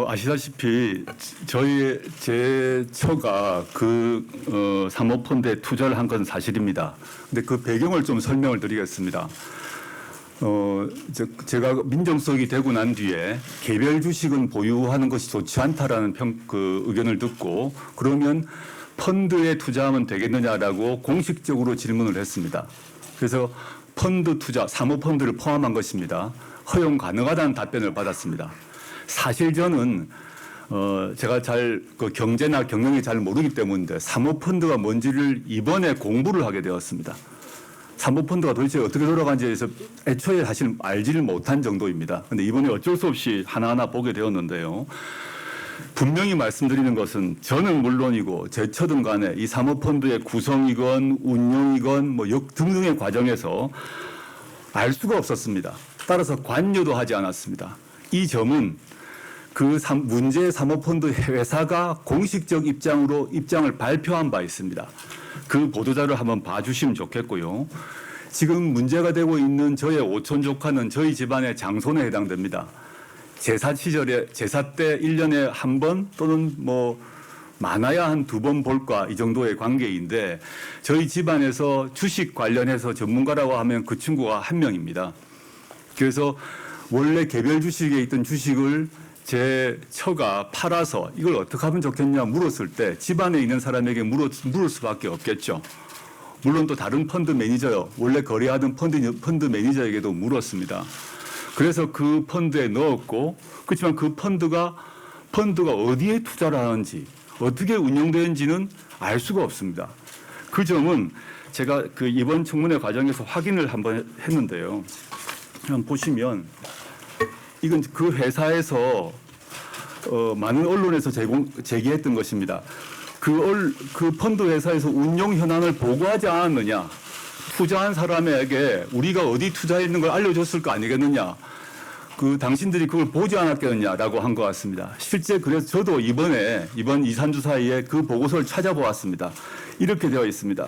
아시다시피 제 처가 사모펀드에 투자를 한 건 사실입니다. 근데 그 배경을 좀 설명을 드리겠습니다. 제가 민정수석이 되고 난 뒤에 개별 주식은 보유하는 것이 좋지 않다라는 의견을 듣고 그러면 펀드에 투자하면 되겠느냐라고 공식적으로 질문을 했습니다. 그래서 펀드 투자, 사모펀드를 포함한 것입니다. 허용 가능하다는 답변을 받았습니다. 사실 저는 제가 경제나 경영이 잘 모르기 때문인데 사모펀드가 뭔지를 이번에 공부를 하게 되었습니다. 사모펀드가 도대체 어떻게 돌아가는지에 대해서 애초에 사실 알지를 못한 정도입니다. 그런데 이번에 어쩔 수 없이 하나하나 보게 되었는데요. 분명히 말씀드리는 것은 저는 물론이고 제 처든 간에 이 사모펀드의 구성이건 운영이건 등등의 과정에서 알 수가 없었습니다. 따라서 관여도 하지 않았습니다. 이 점은 문제의 사모펀드 회사가 공식적 입장을 발표한 바 있습니다. 그 보도자를 한번 봐주시면 좋겠고요. 지금 문제가 되고 있는 저의 오촌 조카는 저희 집안의 장손에 해당됩니다. 제사 때 1년에 한 번 또는 많아야 한 2번 볼까 이 정도의 관계인데 저희 집안에서 주식 관련해서 전문가라고 하면 그 친구가 한 명입니다. 그래서 원래 개별 주식에 있던 주식을 제 처가 팔아서 이걸 어떻게 하면 좋겠냐 물었을 때 집안에 있는 사람에게 물을 수밖에 없겠죠. 물론 또 다른 펀드 매니저요. 원래 거래하던 펀드 매니저에게도 물었습니다. 그래서 그 펀드에 넣었고 그렇지만 그 펀드가 어디에 투자를 하는지 어떻게 운영되는지는 알 수가 없습니다. 그 점은 제가 이번 청문회 과정에서 확인을 한번 했는데요. 한번 보시면 이건 그 회사에서 많은 언론에서 제기했던 것입니다. 그 펀드 회사에서 운용 현황을 보고하지 않았느냐. 투자한 사람에게 우리가 어디 투자했는 걸 알려줬을 거 아니겠느냐. 당신들이 그걸 보지 않았겠느냐라고 한 것 같습니다. 실제 그래서 저도 이번 2, 3주 사이에 그 보고서를 찾아보았습니다. 이렇게 되어 있습니다.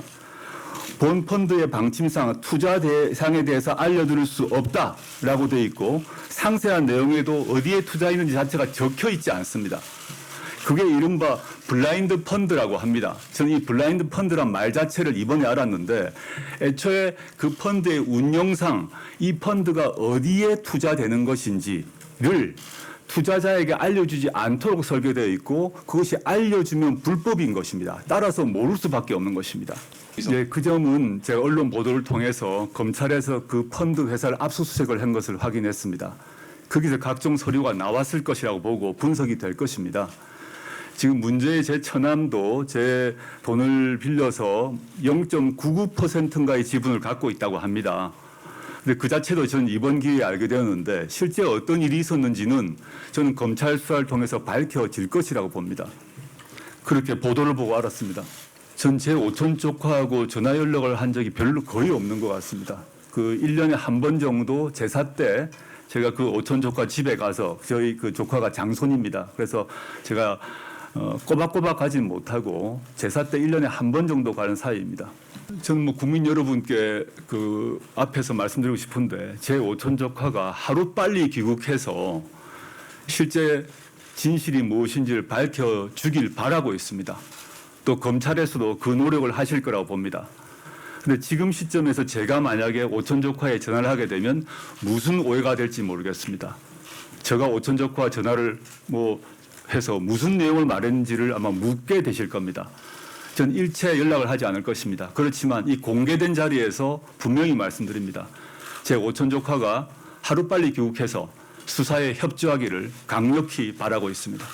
본 펀드의 방침상 투자 대상에 대해서 알려드릴 수 없다라고 되어 있고 상세한 내용에도 어디에 투자했는지 자체가 적혀 있지 않습니다. 그게 이른바 블라인드 펀드라고 합니다. 저는 이 블라인드 펀드란 말 자체를 이번에 알았는데 애초에 그 펀드의 운영상 이 펀드가 어디에 투자되는 것인지를 투자자에게 알려주지 않도록 설계되어 있고 그것이 알려주면 불법인 것입니다. 따라서 모를 수밖에 없는 것입니다. 네, 그 점은 제가 언론 보도를 통해서 검찰에서 그 펀드 회사를 압수수색을 한 것을 확인했습니다. 거기서 각종 서류가 나왔을 것이라고 보고 분석이 될 것입니다. 지금 문제의 제 처남도 제 돈을 빌려서 0.99%인가의 지분을 갖고 있다고 합니다. 근데 그 자체도 저는 이번 기회에 알게 되었는데 실제 어떤 일이 있었는지는 저는 검찰 수사를 통해서 밝혀질 것이라고 봅니다. 그렇게 보도를 보고 알았습니다. 전 제 오촌 조카하고 전화 연락을 한 적이 거의 없는 것 같습니다. 1년에 한 번 정도 제사 때 제가 그 오촌 조카 집에 가서 저희 조카가 장손입니다. 그래서 제가 꼬박꼬박 가지는 못하고 제사 때 1년에 한 번 정도 가는 사이입니다. 저는 국민 여러분께 앞에서 말씀드리고 싶은데 제 오촌 조카가 하루빨리 귀국해서 실제 진실이 무엇인지를 밝혀주길 바라고 있습니다. 또 검찰에서도 그 노력을 하실 거라고 봅니다. 그런데 지금 시점에서 제가 만약에 오촌 조카에 전화를 하게 되면 무슨 오해가 될지 모르겠습니다. 제가 오촌 조카 전화를 해서 무슨 내용을 말했는지를 아마 묻게 되실 겁니다. 전 일체 연락을 하지 않을 것입니다. 그렇지만 이 공개된 자리에서 분명히 말씀드립니다. 제 오촌 조카가 하루빨리 귀국해서 수사에 협조하기를 강력히 바라고 있습니다.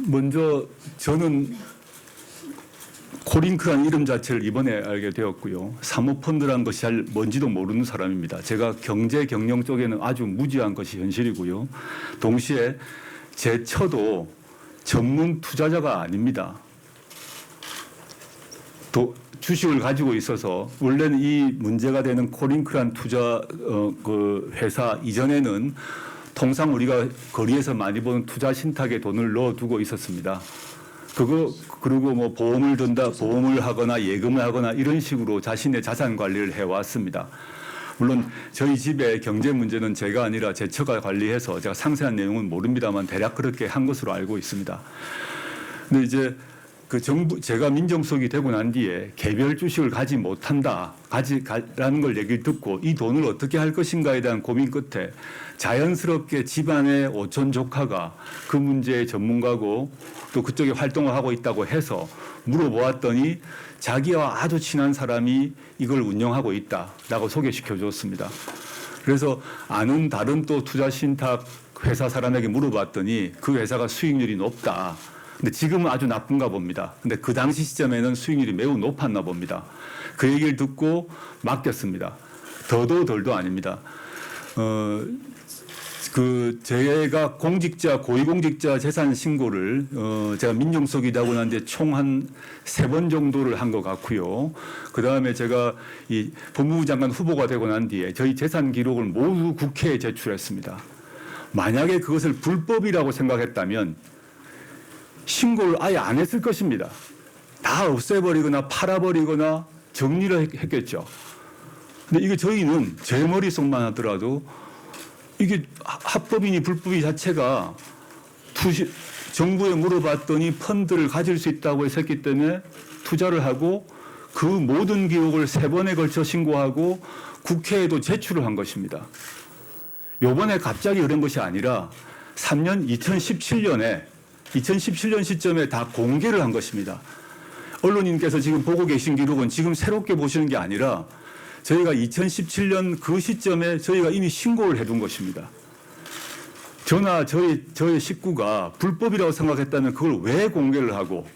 먼저 저는 코링크라는 이름 자체를 이번에 알게 되었고요. 사모펀드라는 것이 잘 뭔지도 모르는 사람입니다. 제가 경제 경영 쪽에는 아주 무지한 것이 현실이고요. 동시에 제 처도 전문 투자자가 아닙니다. 또 주식을 가지고 있어서 원래는 이 문제가 되는 코링크란 투자 회사 이전에는 통상 우리가 거리에서 많이 보는 투자 신탁에 돈을 넣어두고 있었습니다. 그리고 보험을 든다, 보험을 하거나 예금을 하거나 이런 식으로 자신의 자산 관리를 해왔습니다. 물론 저희 집의 경제 문제는 제가 아니라 제 처가 관리해서 제가 상세한 내용은 모릅니다만 대략 그렇게 한 것으로 알고 있습니다. 근데 이제 그 정부, 제가 민정수석이 되고 난 뒤에 개별 주식을 가지 못한다, 가지라는 걸 얘기를 듣고 이 돈을 어떻게 할 것인가에 대한 고민 끝에 자연스럽게 집안의 오촌 조카가 그 문제의 전문가고 또 그쪽에 활동을 하고 있다고 해서 물어보았더니 자기와 아주 친한 사람이 이걸 운영하고 있다라고 소개시켜 줬습니다. 그래서 아는 다른 또 투자 신탁 회사 사람에게 물어봤더니 그 회사가 수익률이 높다. 근데 지금은 아주 나쁜가 봅니다. 근데 그 당시 시점에는 수익률이 매우 높았나 봅니다. 그 얘기를 듣고 맡겼습니다. 더도 덜도 아닙니다. 제가 고위공직자 재산 신고를 제가 민정수석이 되고 난 뒤에 총 한 3번 정도를 한 것 같고요. 그 다음에 제가 이 법무부 장관 후보가 되고 난 뒤에 저희 재산 기록을 모두 국회에 제출했습니다. 만약에 그것을 불법이라고 생각했다면 신고를 아예 안 했을 것입니다. 다 없애버리거나 팔아버리거나 정리를 했겠죠. 근데 이게 저희는 제 머릿속만 하더라도 이게 합법이니 불법이 자체가 정부에 물어봤더니 펀드를 가질 수 있다고 했기 때문에 투자를 하고 그 모든 기록을 3번에 걸쳐 신고하고 국회에도 제출을 한 것입니다. 요번에 갑자기 그런 것이 아니라 2017년 시점에 다 공개를 한 것입니다. 언론인께서 지금 보고 계신 기록은 지금 새롭게 보시는 게 아니라 저희가 2017년 그 시점에 저희가 이미 신고를 해둔 것입니다. 저나 저희 식구가 불법이라고 생각했다면 그걸 왜 공개를 하고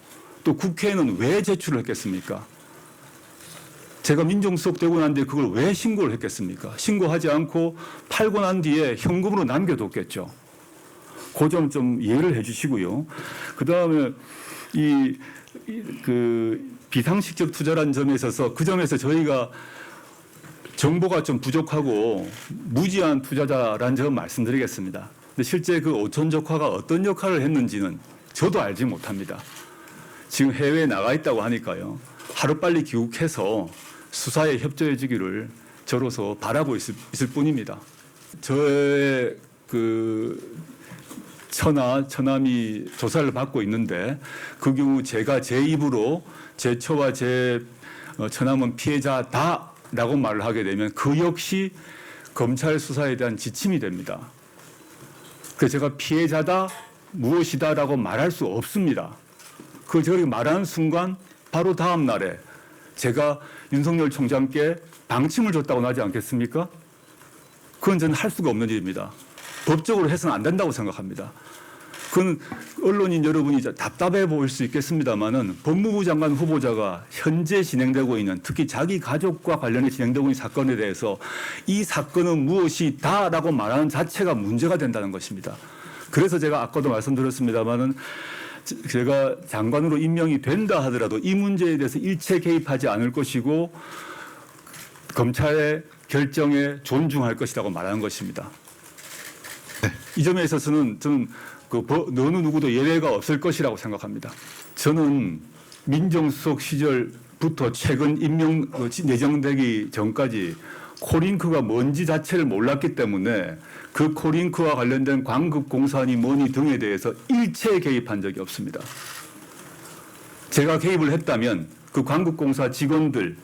또 국회에는 왜 제출을 했겠습니까? 제가 민정수석 되고 난 뒤에 그걸 왜 신고를 했겠습니까? 신고하지 않고 팔고 난 뒤에 현금으로 남겨뒀겠죠. 그 점 좀 이해를 해 주시고요. 그 다음에 비상식적 투자라는 점에 있어서 그 점에서 저희가 정보가 좀 부족하고 무지한 투자자라는 점 말씀드리겠습니다. 근데 실제 그 오촌 조카가 어떤 역할을 했는지는 저도 알지 못합니다. 지금 해외에 나가 있다고 하니까요. 하루빨리 귀국해서 수사에 협조해 주기를 저로서 바라고 있을 뿐입니다. 저의 처남이 조사를 받고 있는데 그 경우 제가 제 입으로 제 처와 제 처남은 피해자다라고 말을 하게 되면 그 역시 검찰 수사에 대한 지침이 됩니다. 그래서 제가 피해자다 무엇이다라고 말할 수 없습니다. 그걸 저렇게 말하는 순간 바로 다음 날에 제가 윤석열 총장께 방침을 줬다고 하지 않겠습니까? 그건 저는 할 수가 없는 일입니다. 법적으로 해서는 안 된다고 생각합니다. 그건 언론인 여러분이 답답해 보일 수 있겠습니다만은 법무부 장관 후보자가 현재 진행되고 있는 특히 자기 가족과 관련해 진행되고 있는 사건에 대해서 이 사건은 무엇이다라고 말하는 자체가 문제가 된다는 것입니다. 그래서 제가 아까도 말씀드렸습니다만은 제가 장관으로 임명이 된다 하더라도 이 문제에 대해서 일체 개입하지 않을 것이고 검찰의 결정에 존중할 것이라고 말하는 것입니다. 이 점에 있어서는 저는 어느 누구도 예외가 없을 것이라고 생각합니다. 저는 민정수석 시절부터 최근 내정되기 전까지 코링크가 뭔지 자체를 몰랐기 때문에 그 코링크와 관련된 광급공사니 뭐니 등에 대해서 일체 개입한 적이 없습니다. 제가 개입을 했다면 그 광급공사 직원들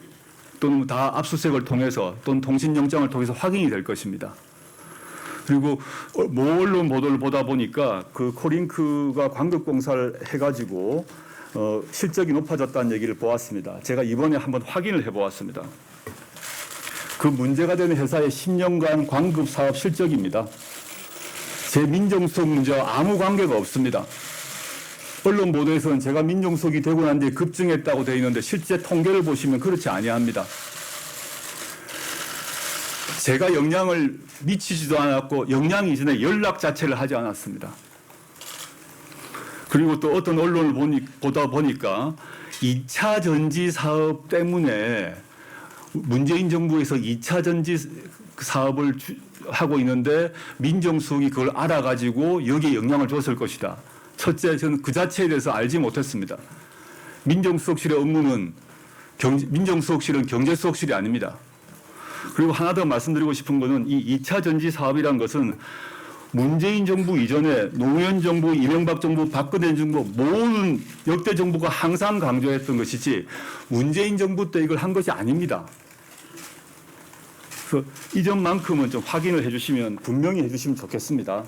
또는 다 압수수색을 통해서 또는 통신영장을 통해서 확인이 될 것입니다. 그리고 언론 보도를 보다 보니까 그 코링크가 광급공사를 해가지고 실적이 높아졌다는 얘기를 보았습니다. 제가 이번에 한번 확인을 해보았습니다. 그 문제가 되는 회사의 10년간 광급 사업 실적입니다. 제 민정수석 문제와 아무 관계가 없습니다. 언론 보도에서는 제가 민정수석이 되고 난 뒤에 급증했다고 되어 있는데 실제 통계를 보시면 그렇지 아니합니다. 제가 영향을 미치지도 않았고 영향 이전에 연락 자체를 하지 않았습니다. 그리고 또 어떤 언론을 보다 보니까 2차 전지 사업 때문에 문재인 정부에서 2차 전지 사업을 하고 있는데 민정수석이 그걸 알아가지고 여기에 영향을 줬을 것이다. 첫째, 저는 그 자체에 대해서 알지 못했습니다. 민정수석실의 업무는 민정수석실은 경제수석실이 아닙니다. 그리고 하나 더 말씀드리고 싶은 거는 이 2차 전지 사업이라는 것은 문재인 정부 이전에 노무현 정부, 이명박 정부, 박근혜 정부 모든 역대 정부가 항상 강조했던 것이지 문재인 정부 때 이걸 한 것이 아닙니다. 그래서 이 점만큼은 좀 확인을 해주시면 분명히 해주시면 좋겠습니다.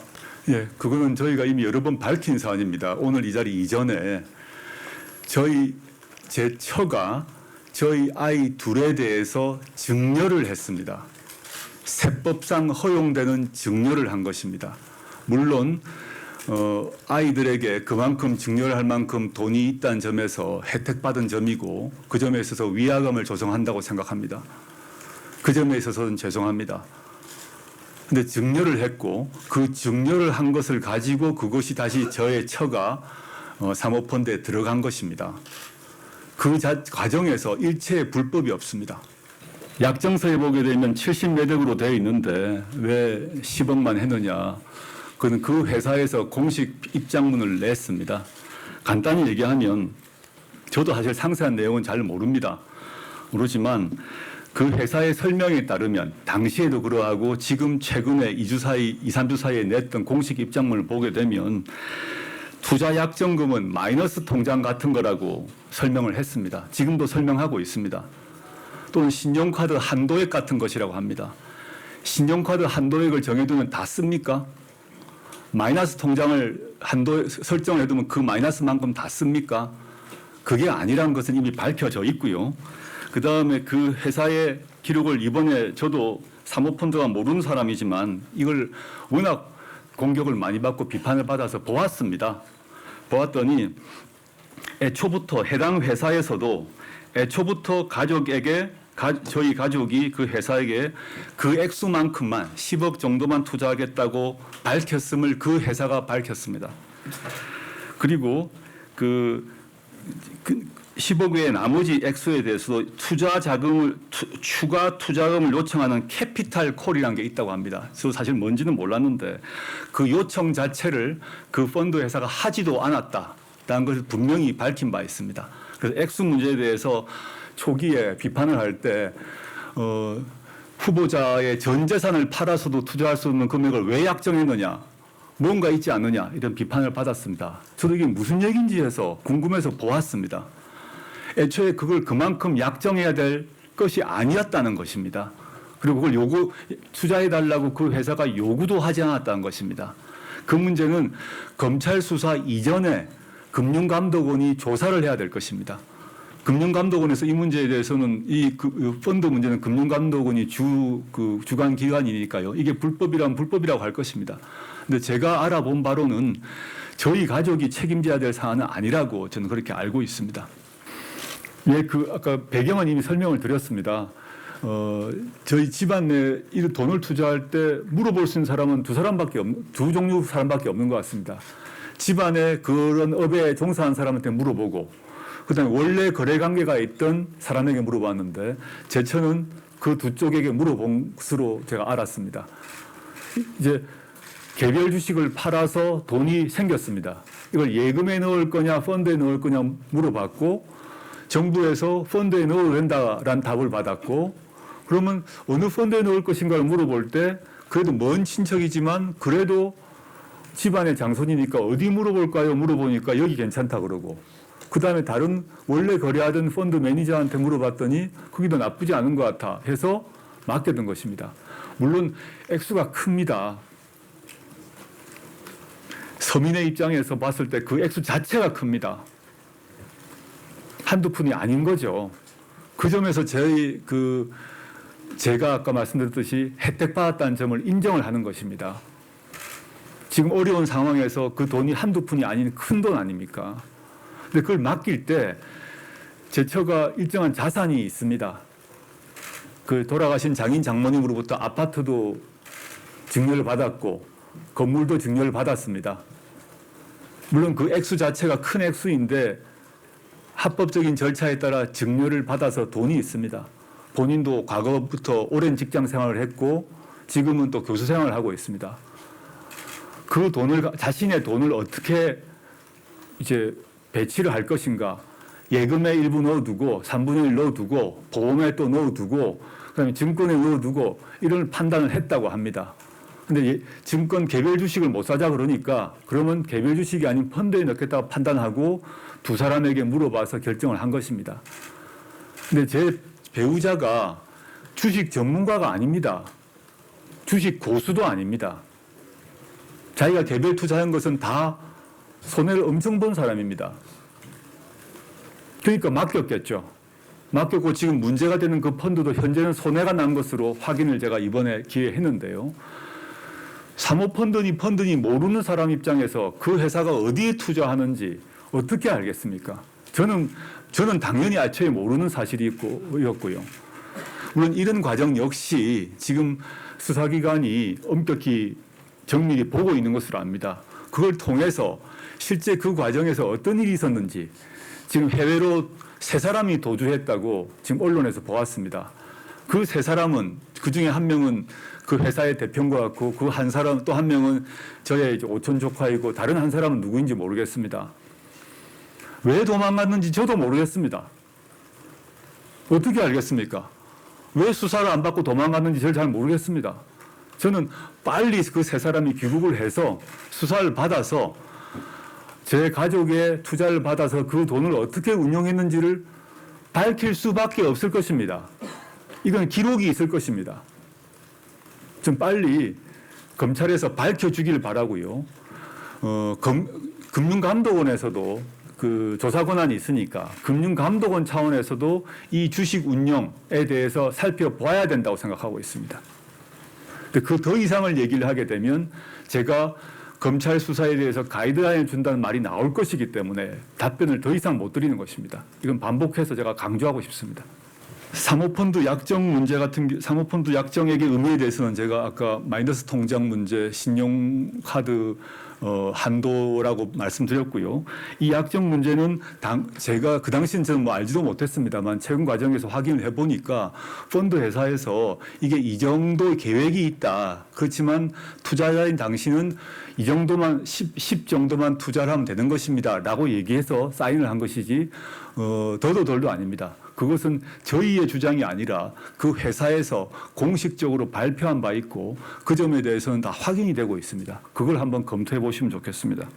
예, 그거는 저희가 이미 여러 번 밝힌 사안입니다. 오늘 이 자리 이전에 제 처가 저희 아이 둘에 대해서 증여를 했습니다. 세법상 허용되는 증여를 한 것입니다. 물론 아이들에게 그만큼 증여를 할 만큼 돈이 있다는 점에서 혜택받은 점이고 그 점에 있어서 위화감을 조성한다고 생각합니다. 그 점에 있어서는 죄송합니다. 근데 증여를 했고 그 증여를 한 것을 가지고 그것이 다시 저의 처가 사모펀드에 들어간 것입니다. 그 과정에서 일체의 불법이 없습니다. 약정서에 보게 되면 70매덕으로 되어 있는데 왜 10억만 했느냐. 그는 그 회사에서 공식 입장문을 냈습니다. 간단히 얘기하면 저도 사실 상세한 내용은 잘 모르지만 그 회사의 설명에 따르면 당시에도 그러하고 지금 최근에 2-3주 사이에 냈던 공식 입장문을 보게 되면 투자 약정금은 마이너스 통장 같은 거라고 설명을 했습니다. 지금도 설명하고 있습니다. 또는 신용카드 한도액 같은 것이라고 합니다. 신용카드 한도액을 정해두면 다 씁니까? 마이너스 통장을 한도 설정을 해두면 그 마이너스만큼 다 씁니까? 그게 아니라는 것은 이미 밝혀져 있고요. 그 다음에 그 회사의 기록을 이번에 저도 사모펀드가 모르는 사람이지만 이걸 워낙 공격을 많이 받고 비판을 받아서 보았습니다. 보았더니 애초부터 해당 회사에서도 애초부터 저희 가족이 그 회사에게 그 액수만큼만 10억 정도만 투자하겠다고 밝혔음을 그 회사가 밝혔습니다. 그리고 그 10억 외의 나머지 액수에 대해서도 추가 투자금을 요청하는 캐피탈 콜이라는 게 있다고 합니다. 저 사실 뭔지는 몰랐는데 그 요청 자체를 그 펀드 회사가 하지도 않았다라는 것을 분명히 밝힌 바 있습니다. 그래서 액수 문제에 대해서 초기에 비판을 할 때 후보자의 전 재산을 팔아서도 투자할 수 없는 금액을 왜 약정했느냐, 뭔가 있지 않느냐 이런 비판을 받았습니다. 저도 이게 무슨 얘기인지 해서 궁금해서 보았습니다. 애초에 그걸 그만큼 약정해야 될 것이 아니었다는 것입니다. 그리고 그걸 투자해달라고 그 회사가 요구도 하지 않았다는 것입니다. 그 문제는 검찰 수사 이전에 금융감독원이 조사를 해야 될 것입니다. 금융감독원에서 이 문제에 대해서는 그 펀드 문제는 금융감독원이 주관 기관이니까요. 이게 불법이라면 불법이라고 할 것입니다. 근데 제가 알아본 바로는 저희 가족이 책임져야 될 사안은 아니라고 저는 그렇게 알고 있습니다. 예, 아까 배경은 이미 설명을 드렸습니다. 저희 집안 내에 돈을 투자할 때 물어볼 수 있는 사람은 두 종류 사람밖에 없는 것 같습니다. 집안에 그런 업에 종사한 사람한테 물어보고, 그다음에 원래 거래 관계가 있던 사람에게 물어봤는데 제 처는 그 두 쪽에게 물어본 것으로 제가 알았습니다. 이제 개별 주식을 팔아서 돈이 생겼습니다. 이걸 예금에 넣을 거냐 펀드에 넣을 거냐 물어봤고 정부에서 펀드에 넣어도 된다라는 답을 받았고, 그러면 어느 펀드에 넣을 것인가를 물어볼 때 그래도 먼 친척이지만 그래도 집안의 장손이니까 어디 물어볼까요? 물어보니까 여기 괜찮다 그러고, 그 다음에 다른 원래 거래하던 펀드 매니저한테 물어봤더니 거기도 나쁘지 않은 것 같아 해서 맡겨둔 것입니다. 물론 액수가 큽니다. 서민의 입장에서 봤을 때 그 액수 자체가 큽니다. 한두 푼이 아닌 거죠. 그 점에서 제가 아까 말씀드렸듯이 혜택받았다는 점을 인정을 하는 것입니다. 지금 어려운 상황에서 그 돈이 한두 푼이 아닌 큰 돈 아닙니까? 근데 그걸 맡길 때 제 처가 일정한 자산이 있습니다. 그 돌아가신 장인 장모님으로부터 아파트도 증여를 받았고 건물도 증여를 받았습니다. 물론 그 액수 자체가 큰 액수인데 합법적인 절차에 따라 증여를 받아서 돈이 있습니다. 본인도 과거부터 오랜 직장 생활을 했고 지금은 또 교수 생활을 하고 있습니다. 그 자신의 돈을 어떻게 이제 배치를 할 것인가, 예금에 일부 넣어두고 3분의 1 넣어두고 보험에 또 넣어두고 그다음에 증권에 넣어두고 이런 판단을 했다고 합니다. 근데 증권 개별 주식을 못 사자 그러니까 그러면 개별 주식이 아닌 펀드에 넣겠다고 판단하고 두 사람에게 물어봐서 결정을 한 것입니다. 근데 제 배우자가 주식 전문가가 아닙니다. 주식 고수도 아닙니다. 자기가 개별 투자한 것은 다 손해를 엄청 본 사람입니다. 그러니까 맡겼겠죠. 맡겼고 지금 문제가 되는 그 펀드도 현재는 손해가 난 것으로 확인을 제가 이번에 기회했는데요. 사모펀드니 모르는 사람 입장에서 그 회사가 어디에 투자하는지 어떻게 알겠습니까? 저는 당연히 애초에 모르는 사실이었고요. 물론 이런 과정 역시 지금 수사기관이 엄격히 정밀히 보고 있는 것으로 압니다. 그걸 통해서 실제 그 과정에서 어떤 일이 있었는지 지금 해외로 세 사람이 도주했다고 지금 언론에서 보았습니다. 그 세 사람은 그중에 한 명은 그 회사의 대표인 것 같고 그 한 사람 또 한 명은 저의 오촌 조카이고 다른 한 사람은 누구인지 모르겠습니다. 왜 도망갔는지 저도 모르겠습니다. 어떻게 알겠습니까? 왜 수사를 안 받고 도망갔는지 저를 잘 모르겠습니다. 저는 빨리 그 세 사람이 귀국을 해서 수사를 받아서 제 가족의 투자를 받아서 그 돈을 어떻게 운용했는지를 밝힐 수밖에 없을 것입니다. 이건 기록이 있을 것입니다. 좀 빨리 검찰에서 밝혀주길 바라고요. 금융감독원에서도 그 조사 권한이 있으니까 금융감독원 차원에서도 이 주식 운용에 대해서 살펴봐야 된다고 생각하고 있습니다. 그 더 이상을 얘기를 하게 되면 제가 검찰 수사에 대해서 가이드라인을 준다는 말이 나올 것이기 때문에 답변을 더 이상 못 드리는 것입니다. 이건 반복해서 제가 강조하고 싶습니다. 사모펀드 약정 문제 사모펀드 약정액의 의미에 대해서는 제가 아까 마이너스 통장 문제, 신용카드 한도라고 말씀드렸고요. 이 약정 문제는 제가 그 당시는 저는 알지도 못했습니다만 최근 과정에서 확인을 해보니까 펀드 회사에서 이게 이 정도의 계획이 있다. 그렇지만 투자자인 당신은 이 정도만 10 정도만 투자를 하면 되는 것입니다. 라고 얘기해서 사인을 한 것이지 더도 덜도 아닙니다. 그것은 저희의 주장이 아니라 그 회사에서 공식적으로 발표한 바 있고 그 점에 대해서는 다 확인이 되고 있습니다. 그걸 한번 검토해 보시면 좋겠습니다.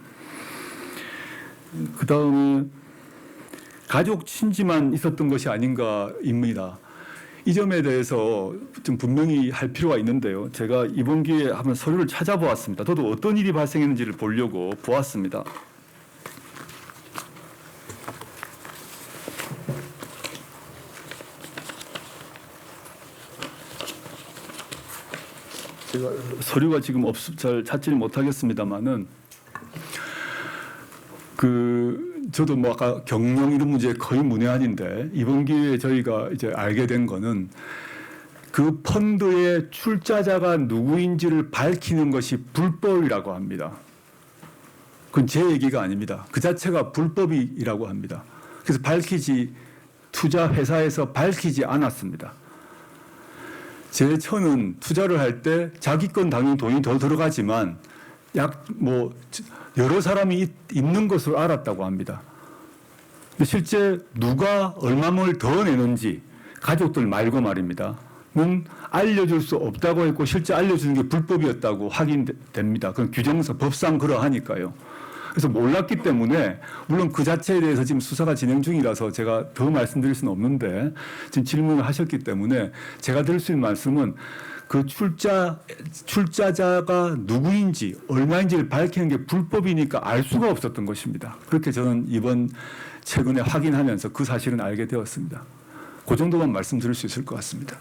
그 다음에 가족 친지만 있었던 것이 아닌가입니다. 이 점에 대해서 좀 분명히 할 필요가 있는데요. 제가 이번 기회에 한번 서류를 찾아보았습니다. 저도 어떤 일이 발생했는지를 보려고 보았습니다. 제가 서류가 지금 잘 찾지를 못하겠습니다만은 저도 뭐 아까 경영 이런 문제 거의 문외한인데 이번 기회에 저희가 이제 알게 된 거는 그 펀드의 출자자가 누구인지를 밝히는 것이 불법이라고 합니다. 그건 제 얘기가 아닙니다. 그 자체가 불법이라고 합니다. 그래서 투자 회사에서 밝히지 않았습니다. 제 처는 투자를 할 때 자기 건 당연히 돈이 더 들어가지만 여러 사람이 있는 것으로 알았다고 합니다. 근데 실제 누가 얼마를 더 내는지 가족들 말고 말입니다. 는 알려줄 수 없다고 했고 실제 알려주는 게 불법이었다고 확인됩니다. 그건 규정상 법상 그러하니까요. 그래서 몰랐기 때문에 물론 그 자체에 대해서 지금 수사가 진행 중이라서 제가 더 말씀드릴 수는 없는데 지금 질문을 하셨기 때문에 제가 드릴 수 있는 말씀은 그 출자자가 누구인지 얼마인지를 밝히는 게 불법이니까 알 수가 없었던 것입니다. 그렇게 저는 최근에 확인하면서 그 사실은 알게 되었습니다. 그 정도만 말씀드릴 수 있을 것 같습니다.